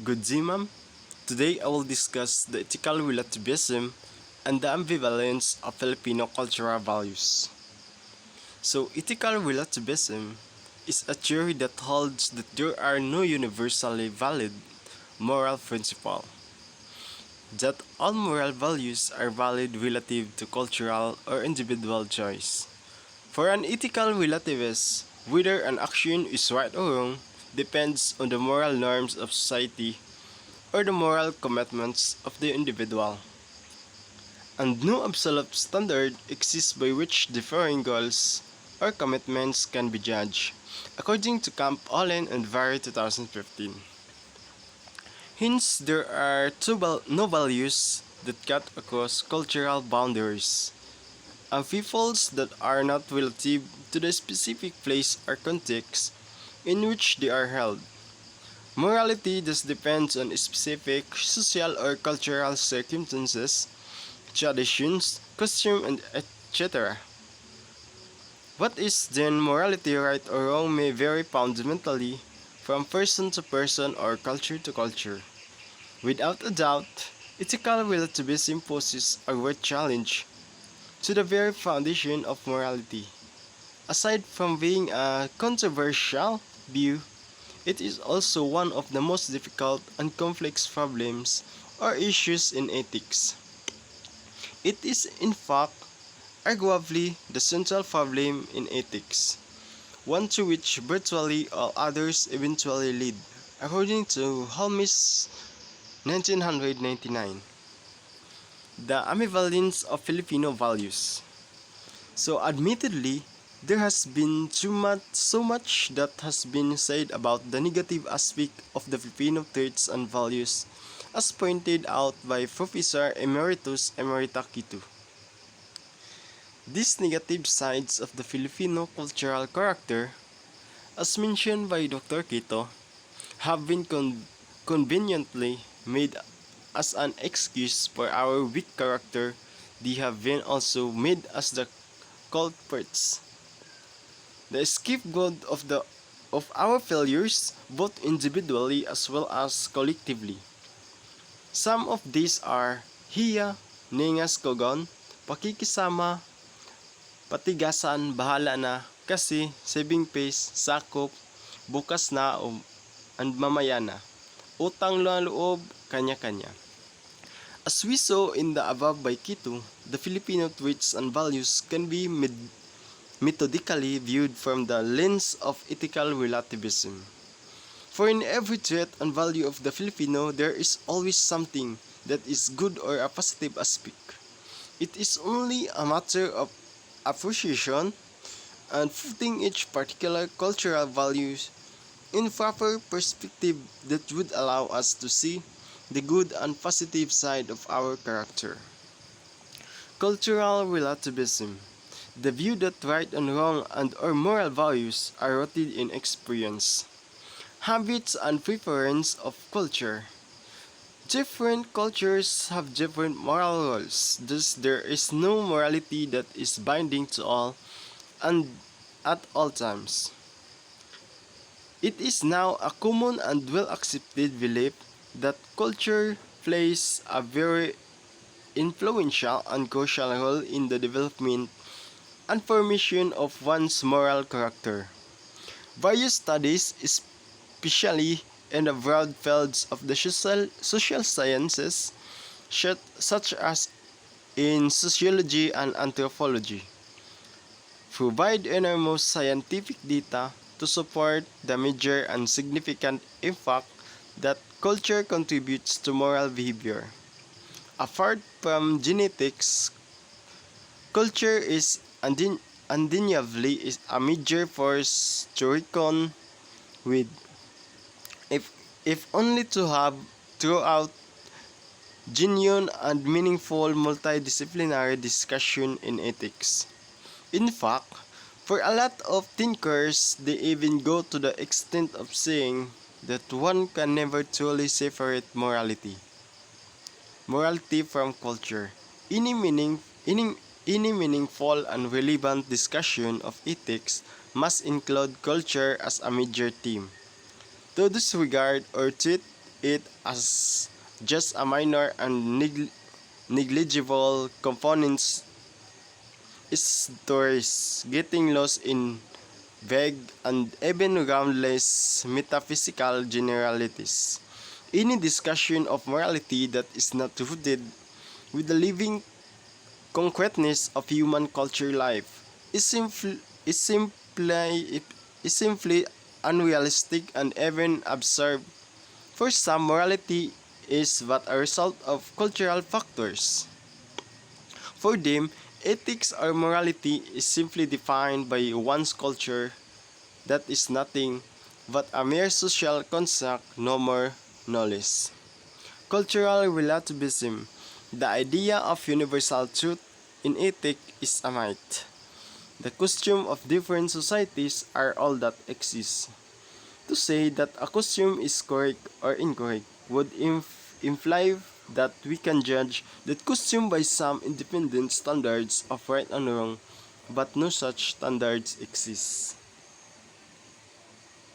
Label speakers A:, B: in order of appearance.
A: Good day, ma'am. Today I will discuss the ethical relativism and the ambivalence of Filipino cultural values. So, ethical relativism is a theory that holds that there are no universally valid moral principle, that all moral values are valid relative to cultural or individual choice. For an ethical relativist, whether an action is right or wrong depends on the moral norms of society or the moral commitments of the individual. And no absolute standard exists by which differing goals or commitments can be judged, according to Camp Allen and Vary 2015. Hence, there are no values that cut across cultural boundaries, and peoples that are not relative to the specific place or context in which they are held. Morality thus depends on specific social or cultural circumstances, traditions, custom, and etc. What is then morality, right or wrong, may vary fundamentally from person to person or culture to culture. Without a doubt, ethical relativism poses a great challenge to the very foundation of morality. Aside from being a controversial view, it is also one of the most difficult and complex problems or issues in ethics. It is, in fact, arguably the central problem in ethics, one to which virtually all others eventually lead, according to Holmes 1999. The ambivalence of Filipino values. So admittedly, there has been so much that has been said about the negative aspect of the Filipino traits and values, as pointed out by Professor Emeritus Emerita Kitu. These negative sides of the Filipino cultural character, as mentioned by Dr. Quito, have been conveniently made as an excuse for our weak character. They have been also made as the culprits, the scapegoat of our failures, both individually as well as collectively. Some of these are hiya, ningas kogon, pakikisama, patigasan, bahala na, kasi, saving face, sakop, bukas na, and mamaya na, utang na loob, kanya-kanya. As we saw in the above by Kitu, the Filipino traits and values can be methodically viewed from the lens of ethical relativism. For in every trait and value of the Filipino, there is always something that is good or a positive aspect. It is only a matter of appreciation and putting each particular cultural value in proper perspective that would allow us to see the good and positive side of our character. Cultural relativism, the view that right and wrong and or moral values are rooted in experience, habits and preference of culture. Different cultures have different moral rules, thus there is no morality that is binding to all and at all times. It is now a common and well accepted belief that culture plays a very influential and crucial role in the development and formation of one's moral character. Various studies, especially in the broad fields of the social sciences, such as in sociology and anthropology, provide enormous scientific data to support the major and significant impact that culture contributes to moral behavior. Apart from genetics, culture is undeniably is a major force to reckon with, if, if only to have throughout genuine and meaningful multidisciplinary discussion in ethics. In fact, for a lot of thinkers, they even go to the extent of saying that one can never truly separate morality from culture. Any meaning, any, any meaningful and relevant discussion of ethics must include culture as a major theme. To disregard or treat it as just a minor and negligible components is stories getting lost in vague and even groundless metaphysical generalities. Any discussion of morality that is not rooted with the living concreteness of human culture life is simply is simply unrealistic and even absurd. For some, morality is but a result of cultural factors. For them, ethics or morality is simply defined by one's culture that is nothing but a mere social construct, no more, no less. Cultural relativism. The idea of universal truth in ethics is a myth. The costume of different societies are all that exists. To say that a costume is correct or incorrect would imply that we can judge that costume by some independent standards of right and wrong, but no such standards exist.